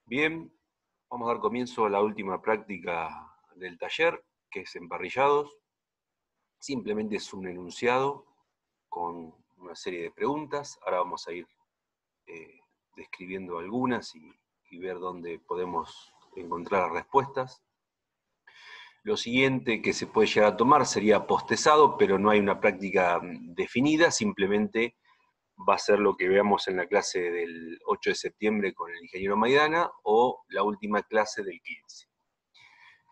Bien, vamos a dar comienzo a la última práctica del taller, que es emparrillados. Simplemente es un enunciado con una serie de preguntas. Ahora vamos a ir describiendo algunas y ver dónde podemos encontrar las respuestas. Lo siguiente que se puede llegar a tomar sería postezado, pero no hay una práctica definida, simplemente va a ser lo que veamos en la clase del 8 de septiembre con el ingeniero Maidana o la última clase del 15.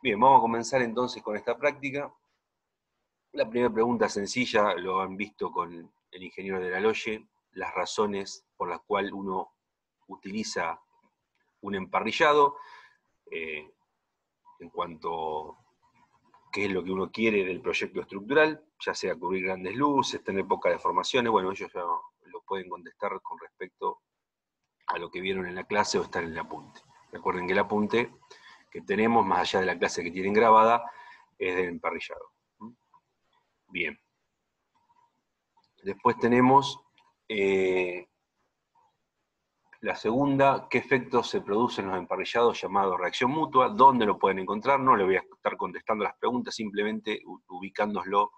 Bien, vamos a comenzar entonces con esta práctica. La primera pregunta sencilla, lo han visto con el ingeniero de la Loye, las razones por las cuales uno utiliza un emparrillado, en cuanto a qué es lo que uno quiere del proyecto estructural, ya sea cubrir grandes luces, tener pocas deformaciones. Bueno, ellos ya lo pueden contestar con respecto a lo que vieron en la clase o está en el apunte. Recuerden que el apunte que tenemos, más allá de la clase que tienen grabada, es del emparrillado. Bien. Después tenemos la segunda, ¿qué efectos se producen en los emparrillados llamado reacción mutua? ¿Dónde lo pueden encontrar? No le voy a estar contestando las preguntas, simplemente ubicándoslo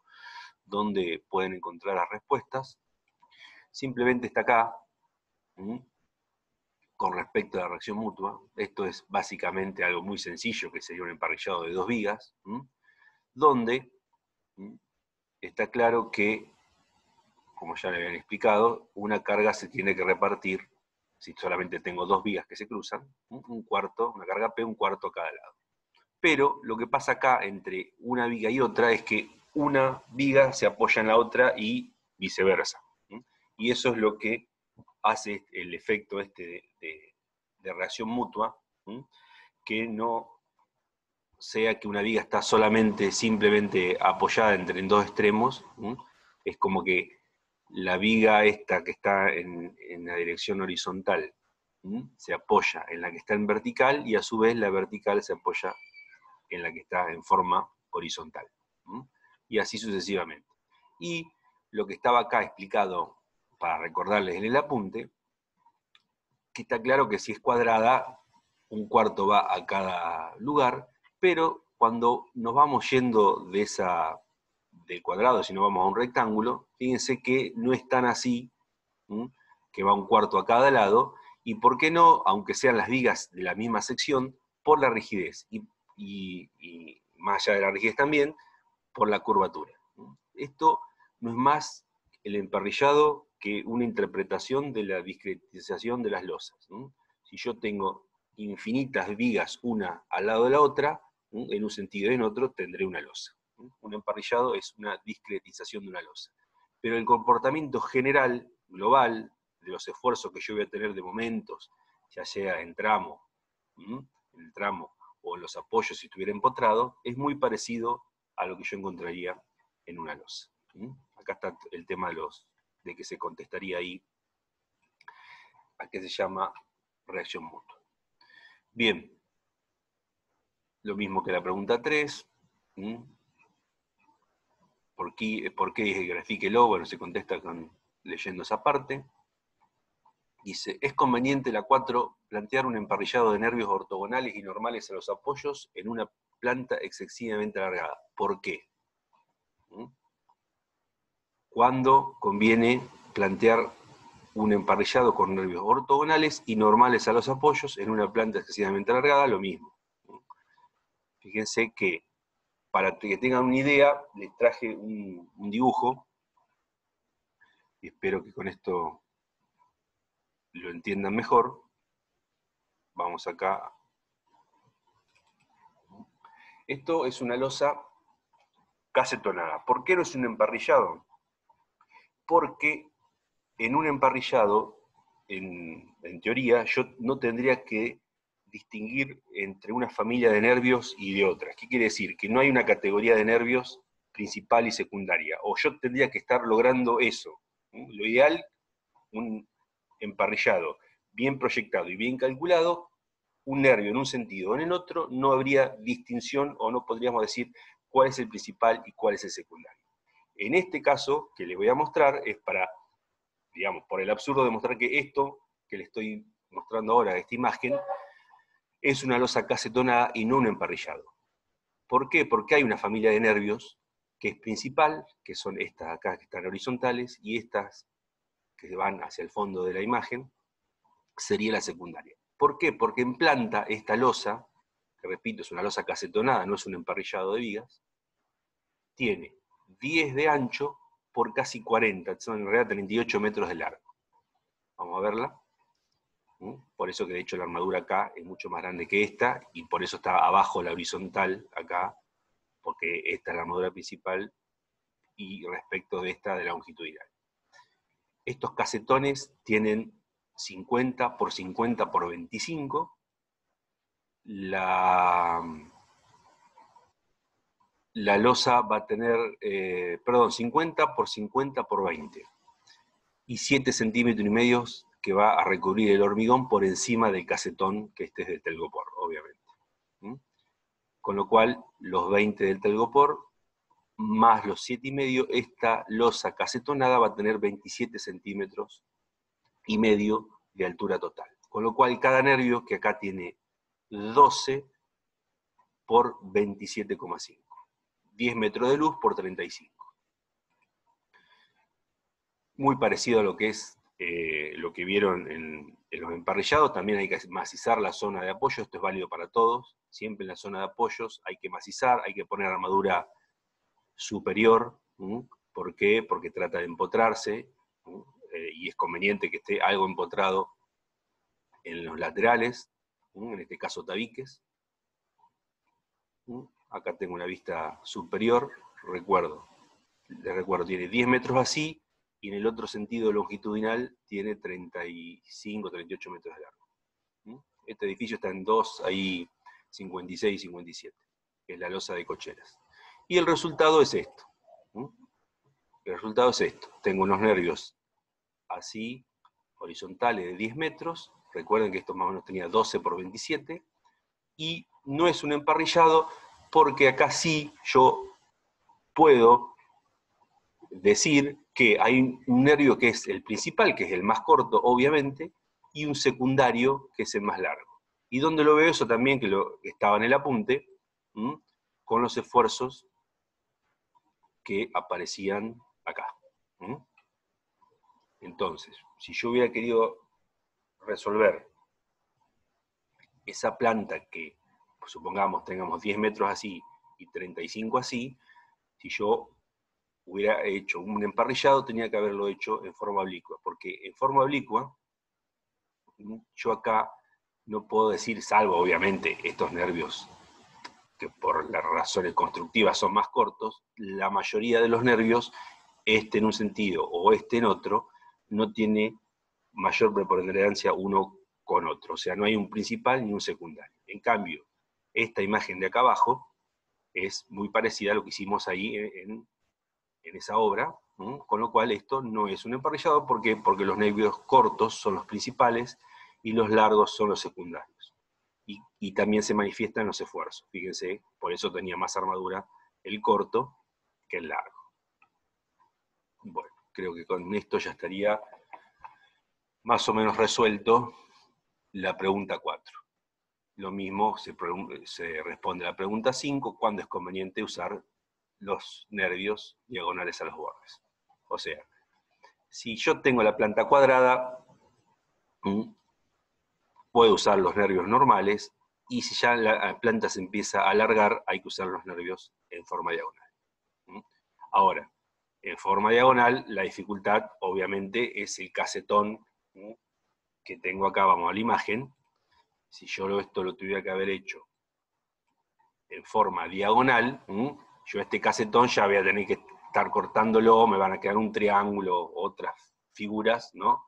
donde pueden encontrar las respuestas. Simplemente está acá, con respecto a la reacción mutua. Esto es básicamente algo muy sencillo, que sería un emparrillado de 2 vigas, donde está claro que, como ya le habían explicado, una carga se tiene que repartir, si solamente tengo 2 vigas que se cruzan, un cuarto, una carga P, un cuarto a cada lado. Pero lo que pasa acá entre una viga y otra es que una viga se apoya en la otra y viceversa. Y eso es lo que hace el efecto de reacción mutua, que no sea que una viga está simplemente apoyada en 2 extremos. Es como que la viga esta que está en la dirección horizontal se apoya en la que está en vertical, y a su vez la vertical se apoya en la que está en forma horizontal. Y así sucesivamente. Y lo que estaba acá explicado, para recordarles en el apunte, que está claro que si es cuadrada, un cuarto va a cada lugar, pero cuando nos vamos yendo del cuadrado, si no vamos a un rectángulo, fíjense que no es tan así, que va un cuarto a cada lado, y por qué no, aunque sean las vigas de la misma sección, por la rigidez, y más allá de la rigidez también, por la curvatura. Esto no es más el emparrillado que una interpretación de la discretización de las losas. Si yo tengo infinitas vigas una al lado de la otra, en un sentido y en otro, tendré una losa. Un emparrillado es una discretización de una losa. Pero el comportamiento general, global, de los esfuerzos que yo voy a tener de momentos, ya sea en el tramo o en los apoyos si estuviera empotrado, es muy parecido a lo que yo encontraría en una losa. Acá está el tema de que se contestaría ahí a qué se llama reacción mutua. Bien, lo mismo que la pregunta 3. ¿Por qué grafíquelo? Bueno, se contesta leyendo esa parte. Dice, ¿es conveniente la 4 plantear un emparrillado de nervios ortogonales y normales a los apoyos en una planta excesivamente alargada? ¿Por qué? ¿Cuándo conviene plantear un emparrillado con nervios ortogonales y normales a los apoyos en una planta excesivamente alargada? Lo mismo. Fíjense que, para que tengan una idea, les traje un dibujo, y espero que con esto lo entiendan mejor. Vamos acá. Esto es una losa casetonada. ¿Por qué no es un emparrillado? Porque en un emparrillado, en teoría, yo no tendría que distinguir entre una familia de nervios y de otras. ¿Qué quiere decir? Que no hay una categoría de nervios principal y secundaria. O yo tendría que estar logrando eso. Lo ideal, un emparrillado bien proyectado y bien calculado, un nervio en un sentido o en el otro, no habría distinción, o no podríamos decir cuál es el principal y cuál es el secundario. En este caso, que les voy a mostrar, es para, digamos, por el absurdo de mostrar que esto que le estoy mostrando ahora, esta imagen, es una losa casetonada y no un emparrillado. ¿Por qué? Porque hay una familia de nervios que es principal, que son estas acá que están horizontales, y estas que van hacia el fondo de la imagen, sería la secundaria. ¿Por qué? Porque en planta esta losa, que repito, es una losa casetonada, no es un emparrillado de vigas, tiene 10 de ancho por casi 40, son en realidad 38 metros de largo. Vamos a verla. Por eso que de hecho la armadura acá es mucho más grande que esta, y por eso está abajo la horizontal acá, porque esta es la armadura principal, y respecto de esta de la longitudinal. Estos casetones tienen 50 por 50 por 25. La losa va a tener, 50 por 50 por 20. Y 7 centímetros y medio que va a recubrir el hormigón por encima del casetón, que este es de telgopor, obviamente. Con lo cual, los 20 del telgopor, más los 7,5, esta losa casetonada va a tener 27 centímetros y medio de altura total. Con lo cual, cada nervio, que acá tiene 12 por 27,5. 10 metros de luz por 35. Muy parecido a lo que es lo que vieron en los emparrillados. También hay que macizar la zona de apoyo. Esto es válido para todos. Siempre en la zona de apoyos hay que macizar, hay que poner armadura superior. ¿Por qué? Porque trata de empotrarse, y es conveniente que esté algo empotrado en los laterales, en este caso tabiques. Acá tengo una vista superior, les recuerdo, tiene 10 metros así, y en el otro sentido longitudinal tiene 35, 38 metros de largo. Este edificio está en 2, ahí 56 y 57, que es la losa de cocheras. Y el resultado es esto. El resultado es esto. Tengo unos nervios así, horizontales de 10 metros, recuerden que esto más o menos tenía 12 por 27, y no es un emparrillado porque acá sí yo puedo decir que hay un nervio que es el principal, que es el más corto, obviamente, y un secundario, que es el más largo. ¿Y dónde lo veo eso también? Que estaba en el apunte, con los esfuerzos que aparecían acá. Entonces, si yo hubiera querido resolver esa planta que, supongamos, tengamos 10 metros así y 35 así, si yo hubiera hecho un emparrillado, tenía que haberlo hecho en forma oblicua, porque en forma oblicua, yo acá no puedo decir, salvo obviamente estos nervios que por las razones constructivas son más cortos, la mayoría de los nervios, este en un sentido o este en otro, no tiene mayor preponderancia uno con otro, o sea, no hay un principal ni un secundario. En cambio, esta imagen de acá abajo es muy parecida a lo que hicimos ahí en esa obra, con lo cual esto no es un emparrillado. ¿Por qué? Porque los nervios cortos son los principales y los largos son los secundarios. Y también se manifiesta en los esfuerzos. Fíjense, por eso tenía más armadura el corto que el largo. Bueno, creo que con esto ya estaría más o menos resuelto la pregunta 4. Lo mismo se responde a la pregunta 5, cuándo es conveniente usar los nervios diagonales a los bordes. O sea, si yo tengo la planta cuadrada, puedo usar los nervios normales, y si ya la planta se empieza a alargar, hay que usar los nervios en forma diagonal. Ahora, en forma diagonal, la dificultad obviamente es el casetón que tengo acá. Vamos a la imagen. Si yo esto lo tuviera que haber hecho en forma diagonal, yo este casetón ya voy a tener que estar cortándolo, me van a quedar un triángulo, otras figuras, ¿no?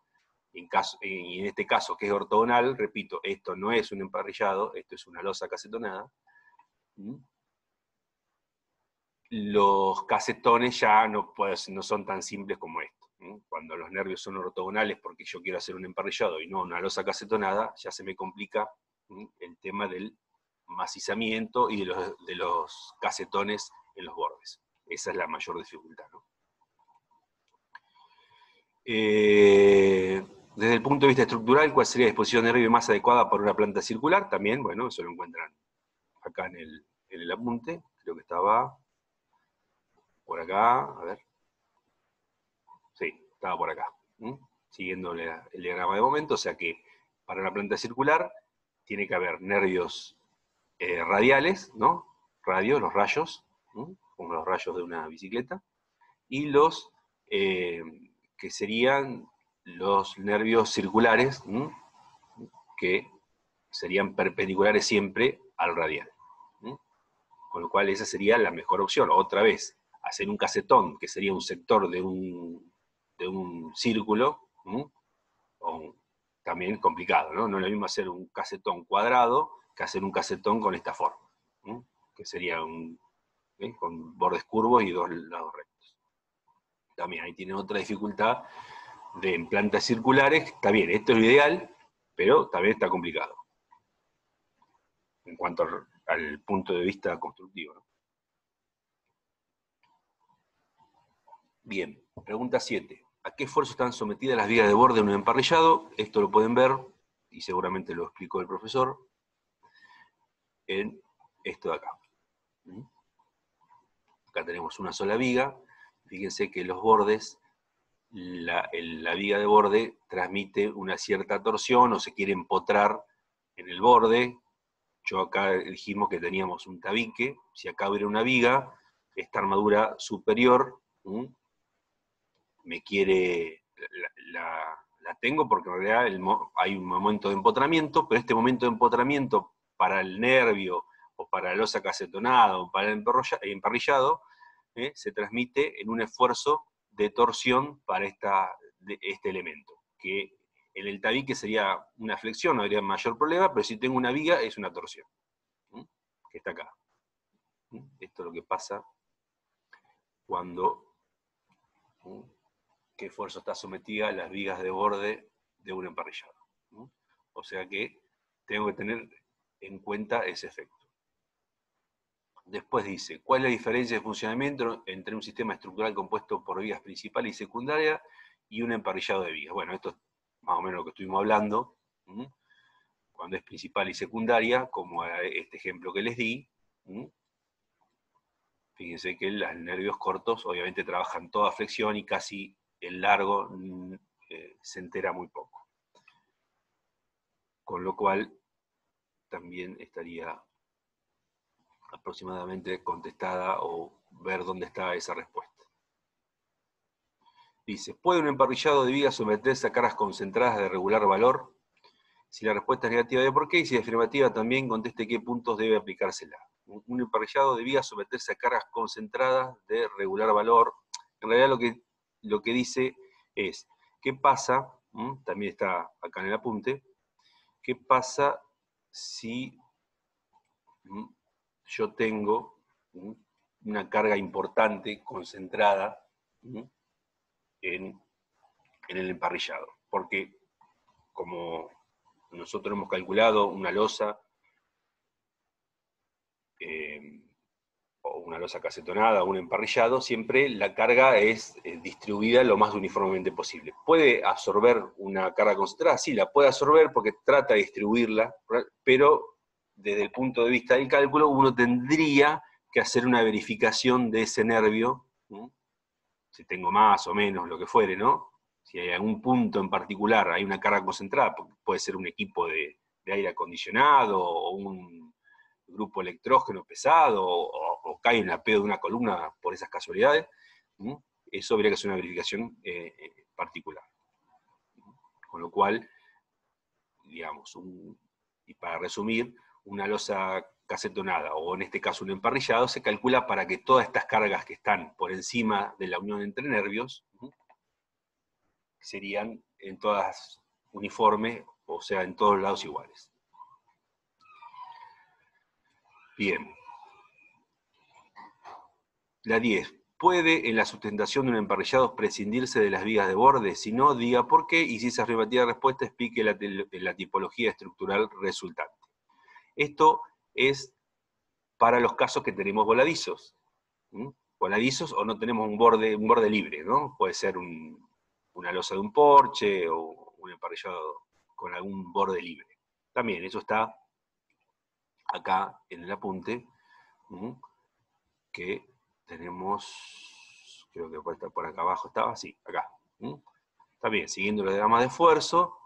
Y en este caso, que es ortogonal, repito, esto no es un emparrillado, esto es una losa casetonada. Los casetones ya no son tan simples como esto. Cuando los nervios son ortogonales, porque yo quiero hacer un emparrillado y no una losa casetonada, ya se me complica el tema del macizamiento y de los casetones en los bordes. Esa es la mayor dificultad, ¿no? Desde el punto de vista estructural, ¿cuál sería la disposición de nervio más adecuada para una planta circular? También, bueno, eso lo encuentran acá en el apunte, creo que estaba por acá, a ver. Sí, estaba por acá, siguiendo el diagrama de momento, o sea que para una planta circular tiene que haber nervios radiales, ¿no? Los rayos, como los rayos de una bicicleta, y los que serían los nervios circulares, que serían perpendiculares siempre al radial. Con lo cual esa sería la mejor opción. Otra vez, hacer un casetón, que sería un sector de un círculo, también complicado, ¿no? No es lo mismo hacer un casetón cuadrado que hacer un casetón con esta forma, que sería con bordes curvos y dos lados rectos. También ahí tiene otra dificultad en plantas circulares. Está bien, esto es lo ideal, pero también está complicado en cuanto al punto de vista constructivo, ¿no? Bien, pregunta 7. ¿A qué esfuerzo están sometidas las vigas de borde de un emparrillado? Esto lo pueden ver, y seguramente lo explicó el profesor, en esto de acá. Acá tenemos una sola viga. Fíjense que los bordes, la viga de borde transmite una cierta torsión o se quiere empotrar en el borde. Yo acá dijimos que teníamos un tabique. Si acá hubiera una viga, esta armadura superior me quiere, la tengo porque en realidad hay un momento de empotramiento, pero este momento de empotramiento para el nervio o para la losa casetonada o para el emparrillado se transmite en un esfuerzo de torsión para este elemento, que en el tabique sería una flexión, no habría mayor problema, pero si tengo una viga es una torsión, que está acá. Esto es lo que pasa cuando qué esfuerzo está sometida a las vigas de borde de un emparrillado. O sea que tengo que tener en cuenta ese efecto. Después dice, ¿cuál es la diferencia de funcionamiento entre un sistema estructural compuesto por vigas principal y secundaria y un emparrillado de vigas? Bueno, esto es más o menos lo que estuvimos hablando. Cuando es principal y secundaria, como este ejemplo que les di, fíjense que los nervios cortos obviamente trabajan toda flexión y casi el largo se entera muy poco. Con lo cual también estaría aproximadamente contestada o ver dónde está esa respuesta. Dice, ¿puede un emparrillado de vigas someterse a cargas concentradas de regular valor? Si la respuesta es negativa, ¿de por qué? Y si es afirmativa, también conteste qué puntos debe aplicársela. Un emparrillado de vigas someterse a cargas concentradas de regular valor. En realidad lo que dice es, ¿qué pasa? También está acá en el apunte. ¿Qué pasa si yo tengo una carga importante, concentrada, en el emparrillado? Porque como nosotros hemos calculado una losa o una losa casetonada o un emparrillado, siempre la carga es distribuida lo más uniformemente posible. ¿Puede absorber una carga concentrada? Sí, la puede absorber porque trata de distribuirla, pero desde el punto de vista del cálculo uno tendría que hacer una verificación de ese nervio, si tengo más o menos, lo que fuere, ¿no? Si hay algún punto en particular, hay una carga concentrada, puede ser un equipo de aire acondicionado o un grupo electrógeno pesado o cae en la P de una columna por esas casualidades, eso habría que hacer una verificación particular. Con lo cual, digamos, y para resumir, una losa casetonada, o en este caso un emparrillado, se calcula para que todas estas cargas que están por encima de la unión entre nervios, serían en todas uniformes, o sea, en todos lados iguales. Bien. La 10. ¿Puede en la sustentación de un emparrillado prescindirse de las vigas de borde? Si no, diga por qué, y si es afirmativa la respuesta, explique la tipología estructural resultante. Esto es para los casos que tenemos voladizos. Voladizos o no tenemos un borde libre, ¿no? Puede ser una losa de un porche o un emparrillado con algún borde libre. También eso está acá en el apunte, que tenemos, creo que por acá abajo estaba, sí, acá. También, siguiendo los diagramas de esfuerzo,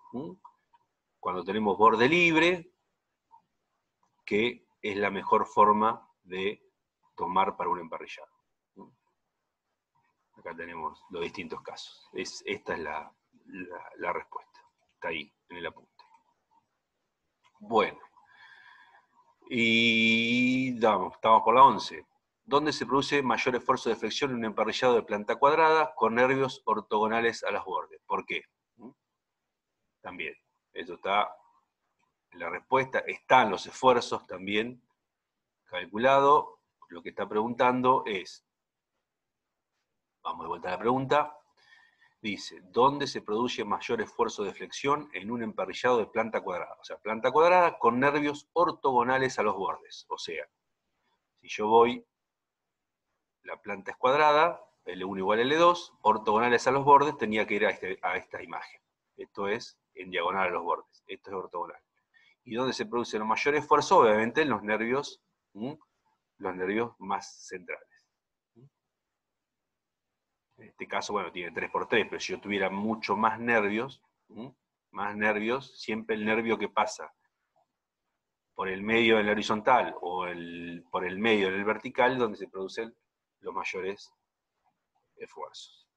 cuando tenemos borde libre, que es la mejor forma de tomar para un emparrillado. Acá tenemos los distintos casos. Esta es la respuesta. Está ahí, en el apunte. Bueno. Y estamos por la 11. ¿Dónde se produce mayor esfuerzo de flexión en un emparrillado de planta cuadrada con nervios ortogonales a los bordes? ¿Por qué? También, eso está en la respuesta. Están los esfuerzos también calculados. Lo que está preguntando es, vamos de vuelta a la pregunta, dice, ¿dónde se produce mayor esfuerzo de flexión en un emparrillado de planta cuadrada? O sea, planta cuadrada con nervios ortogonales a los bordes. O sea, si yo voy, la planta es cuadrada, L1 igual a L2, ortogonales a los bordes, tenía que ir a esta imagen. Esto es en diagonal a los bordes, esto es ortogonal. ¿Y dónde se produce el mayor esfuerzo? Obviamente en los nervios más centrales. En este caso, bueno, tiene 3×3, pero si yo tuviera mucho más nervios, siempre el nervio que pasa por el medio en la horizontal o por el medio en el vertical, donde se producen los mayores esfuerzos.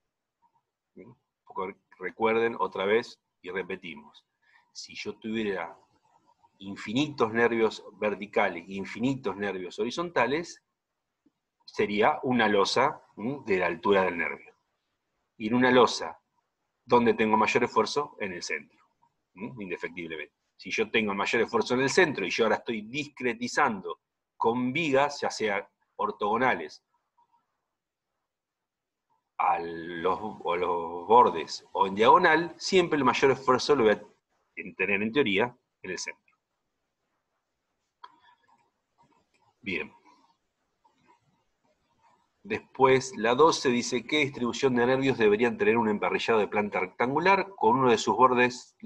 Recuerden otra vez y repetimos. Si yo tuviera infinitos nervios verticales e infinitos nervios horizontales, sería una losa de la altura del nervio. Y en una losa, ¿dónde tengo mayor esfuerzo? En el centro, indefectiblemente. Si yo tengo mayor esfuerzo en el centro y yo ahora estoy discretizando con vigas, ya sea ortogonales a los bordes o en diagonal, siempre el mayor esfuerzo lo voy a tener en teoría en el centro. Bien. Después, la 12 dice, ¿qué distribución de nervios deberían tener un emparrillado de planta rectangular con uno de sus bordes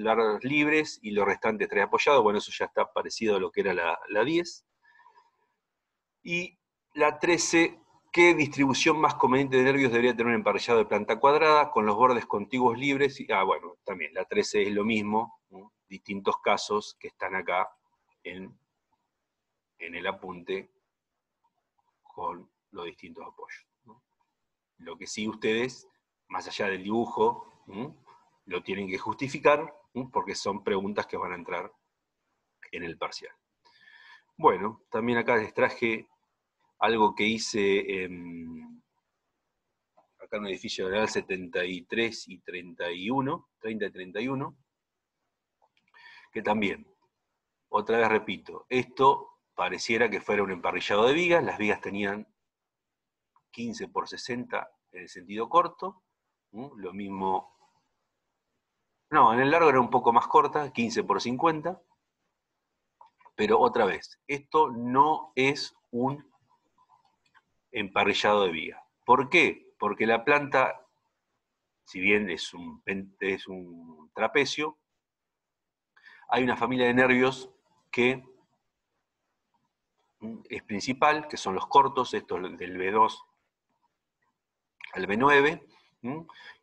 libres y los restantes 3 apoyados? Bueno, eso ya está parecido a lo que era la 10. Y la 13, ¿qué distribución más conveniente de nervios debería tener un emparrillado de planta cuadrada con los bordes contiguos libres? Bueno, también, la 13 es lo mismo, distintos casos que están acá en el apunte con los distintos apoyos. Lo que sí ustedes, más allá del dibujo, lo tienen que justificar, porque son preguntas que van a entrar en el parcial. Bueno, también acá les traje algo que hice acá en un edificio general 73 y 31, 30 y 31, que también, otra vez repito, esto pareciera que fuera un emparrillado de vigas, las vigas tenían 15×60 en el sentido corto, lo mismo, no, en el largo era un poco más corta, 15×50, pero otra vez, esto no es un emparrillado de viga. ¿Por qué? Porque la planta, si bien es un trapecio, hay una familia de nervios que es principal, que son los cortos, estos del B2 al B9,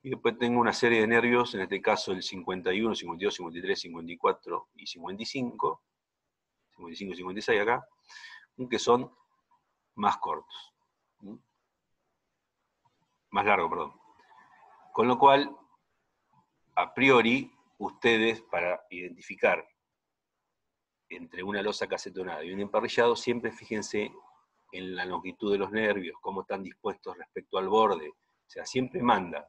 y después tengo una serie de nervios, en este caso el 51, 52, 53, 54 y 55, 55 y 56 acá, que son más cortos. Más largos, perdón. Con lo cual, a priori, ustedes, para identificar entre una losa casetonada y un emparrillado, siempre fíjense en la longitud de los nervios, cómo están dispuestos respecto al borde. O sea, siempre manda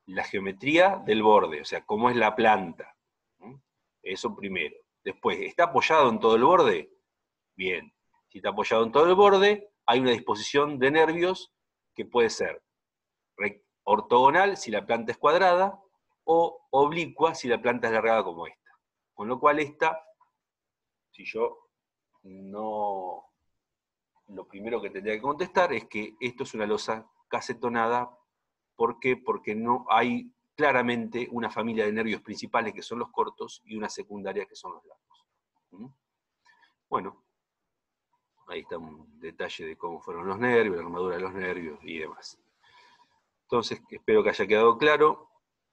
la geometría del borde, o sea, cómo es la planta. Eso primero. Después, ¿está apoyado en todo el borde? Bien. Si está apoyado en todo el borde, hay una disposición de nervios que puede ser ortogonal si la planta es cuadrada, o oblicua si la planta es alargada como esta. Con lo cual esta, si yo no... Lo primero que tendría que contestar es que esto es una losa casetonada. ¿Por qué? Porque no hay claramente una familia de nervios principales que son los cortos y una secundaria que son los largos. ¿Mm? Bueno, ahí está un detalle de cómo fueron los nervios, la armadura de los nervios y demás. Entonces, espero que haya quedado claro.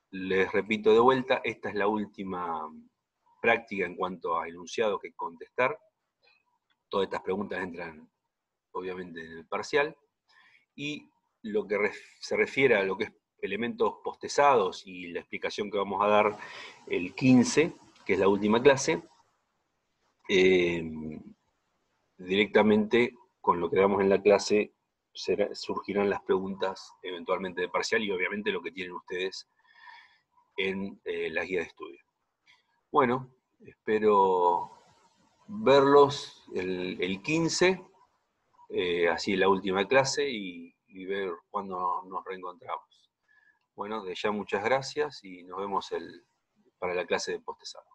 Les repito de vuelta, esta es la última práctica en cuanto a enunciado que contestar. Todas estas preguntas entran, obviamente, en el parcial. Y lo que se refiere a lo que es elementos postesados y la explicación que vamos a dar el 15, que es la última clase, directamente con lo que damos en la clase surgirán las preguntas eventualmente de parcial y obviamente lo que tienen ustedes en la guía de estudio. Bueno, espero verlos el 15, así la última clase, y ver cuándo nos reencontramos. Bueno, de ya muchas gracias y nos vemos para la clase de postesado.